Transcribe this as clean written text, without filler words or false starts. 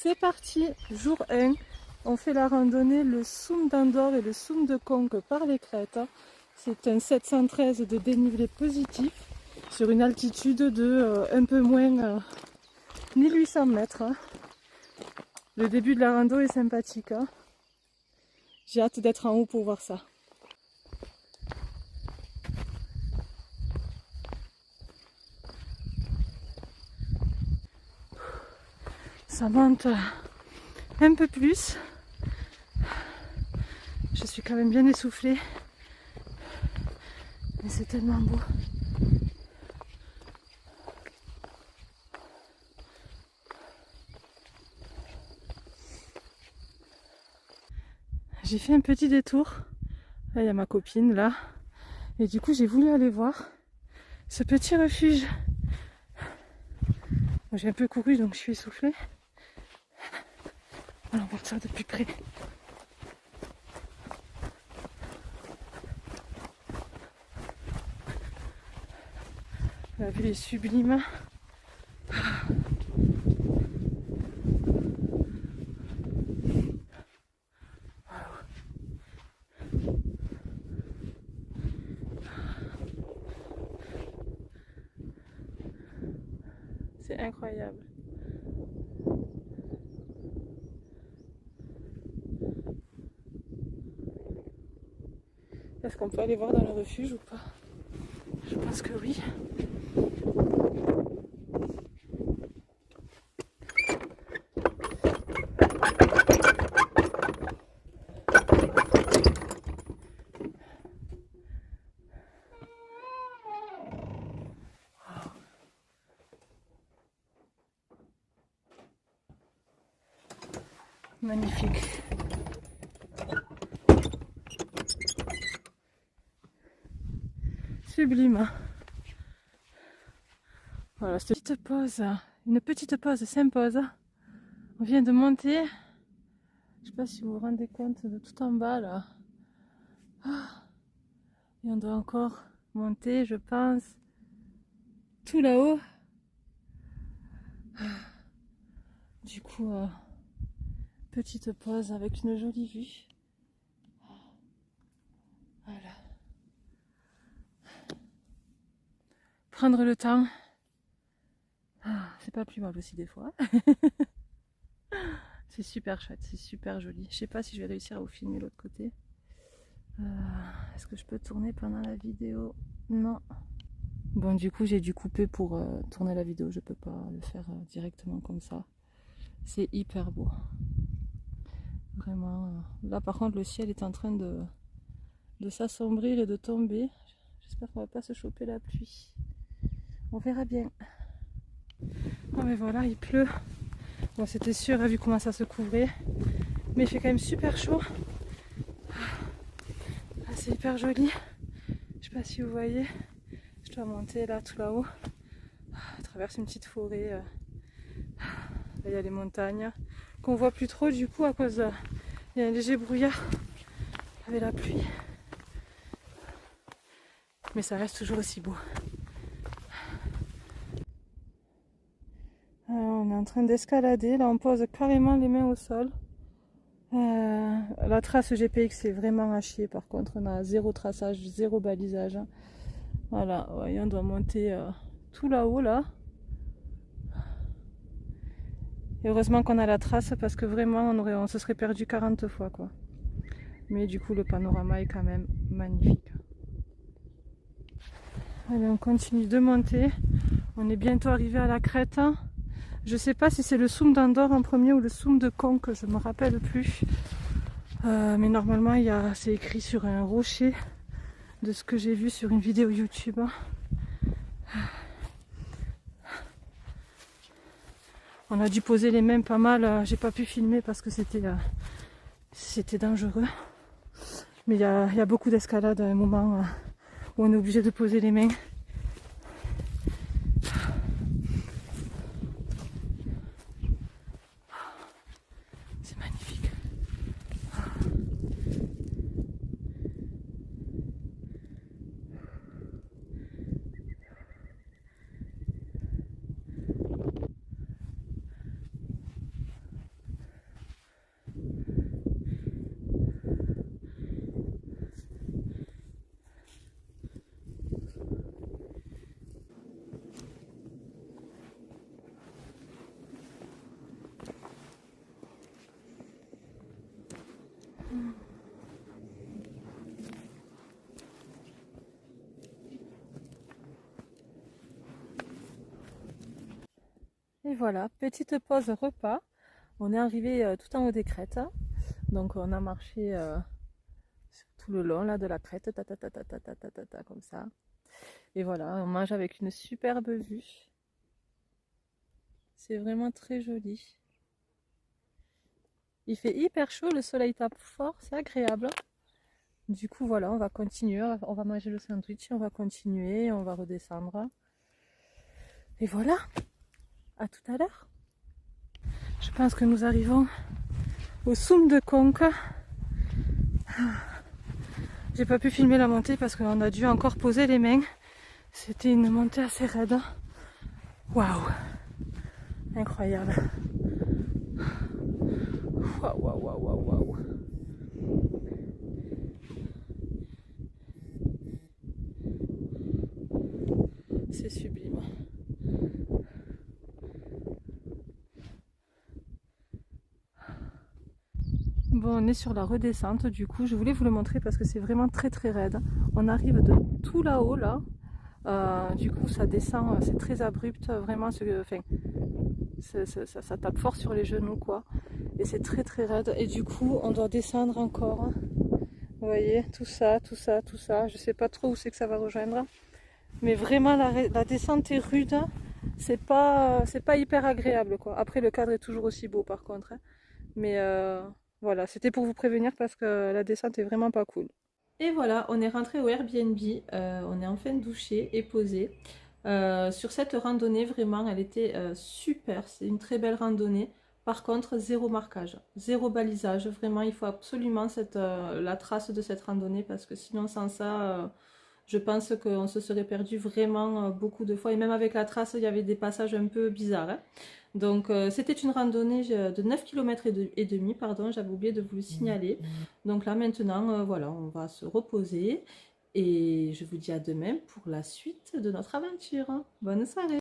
C'est parti, jour 1. On fait la randonnée le Soum d'Andorre et le Soum de Conques par les crêtes. C'est un 713 de dénivelé positif sur une altitude de un peu moins 1800 mètres. Le début de la rando est sympathique. J'ai hâte d'être en haut pour voir ça. Ça monte un peu plus. Je suis quand même bien essoufflée. Mais c'est tellement beau. J'ai fait un petit détour. Là, il y a ma copine là. Et du coup, j'ai voulu aller voir ce petit refuge. J'ai un peu couru donc je suis essoufflée. Allons voir ça de plus près. La vue est sublime. C'est incroyable. Est-ce qu'on peut aller voir dans le refuge ou pas? Je pense que oui. Magnifique. Sublime. Voilà, cette petite pause, une petite pause s'impose. On vient de monter. Je sais pas si vous vous rendez compte de tout en bas là. Et on doit encore monter, je pense, tout là-haut. Du coup, petite pause avec une jolie vue. Voilà. Prendre le temps. C'est pas plus mal aussi des fois. C'est super chouette, c'est super joli. Je sais pas si je vais réussir à vous filmer l'autre côté. Est-ce que je peux tourner pendant la vidéo? Non. Bon, du coup, j'ai dû couper pour tourner la vidéo. Je peux pas le faire directement comme ça. C'est hyper beau. Vraiment. Là, par contre, le ciel est en train de s'assombrir et de tomber. J'espère qu'on va pas se choper la pluie. On verra bien. Oh, mais voilà, il pleut. Bon, c'était sûr, vu comment ça se couvrait. Mais il fait quand même super chaud. Ah, c'est hyper joli. Je sais pas si vous voyez. Je dois monter là, tout là-haut. Je traverse une petite forêt. Là, il y a les montagnes qu'on voit plus trop du coup à cause il y a un léger brouillard avec la pluie. Mais ça reste toujours aussi beau. On est en train d'escalader. Là, on pose carrément les mains au sol. La trace GPX est vraiment à chier. Par contre, on a zéro traçage, zéro balisage. Voilà, voyez, on doit monter tout là-haut là. Et heureusement qu'on a la trace parce que vraiment on se serait perdu 40 fois quoi. Mais du coup le panorama est quand même magnifique. Allez, on continue de monter. On est bientôt arrivé à la crête. Je sais pas si c'est le Soum d'Andorre en premier ou le Soum de Conques, je me rappelle plus. Mais normalement c'est écrit sur un rocher de ce que j'ai vu sur une vidéo YouTube. On a dû poser les mains pas mal, j'ai pas pu filmer parce que c'était dangereux. Mais il y a beaucoup d'escalade à un moment où on est obligé de poser les mains. C'est magnifique. Et voilà, petite pause repas. On est arrivé tout en haut des crêtes. Donc on a marché tout le long là, de la crête, comme ça. Et voilà, on mange avec une superbe vue. C'est vraiment très joli. Il fait hyper chaud, le soleil tape fort, c'est agréable. Du coup voilà, on va continuer, on va manger le sandwich, on va continuer, on va redescendre. Et voilà, à tout à l'heure. Je pense que nous arrivons au Soum de Conques. J'ai pas pu filmer la montée parce qu'on a dû encore poser les mains. C'était une montée assez raide. Waouh! Incroyable! Waouh, waouh, waouh, waouh, waouh! C'est sublime. Bon, on est sur la redescente, du coup, je voulais vous le montrer parce que c'est vraiment très très raide. On arrive de tout là-haut, là. Du coup, ça descend, c'est très abrupt, vraiment, enfin, ça tape fort sur les genoux, quoi. Et c'est très très raide. Et du coup, on doit descendre encore. Vous voyez, tout ça, tout ça, tout ça. Je sais pas trop où c'est que ça va rejoindre. Mais vraiment, la descente est rude. C'est pas hyper agréable, quoi. Après, le cadre est toujours aussi beau, par contre. Hein. Mais voilà, c'était pour vous prévenir parce que la descente est vraiment pas cool. Et voilà, on est rentré au Airbnb. On est enfin douché et posé. Sur cette randonnée, vraiment, elle était super. C'est une très belle randonnée. Par contre, zéro marquage, zéro balisage. Vraiment, il faut absolument la trace de cette randonnée parce que sinon, sans ça, je pense qu'on se serait perdu vraiment beaucoup de fois. Et même avec la trace, il y avait des passages un peu bizarres. Hein. Donc, c'était une randonnée de 9 km et demi, pardon, j'avais oublié de vous le signaler. Donc là, maintenant, voilà, on va se reposer. Et je vous dis à demain pour la suite de notre aventure. Bonne soirée!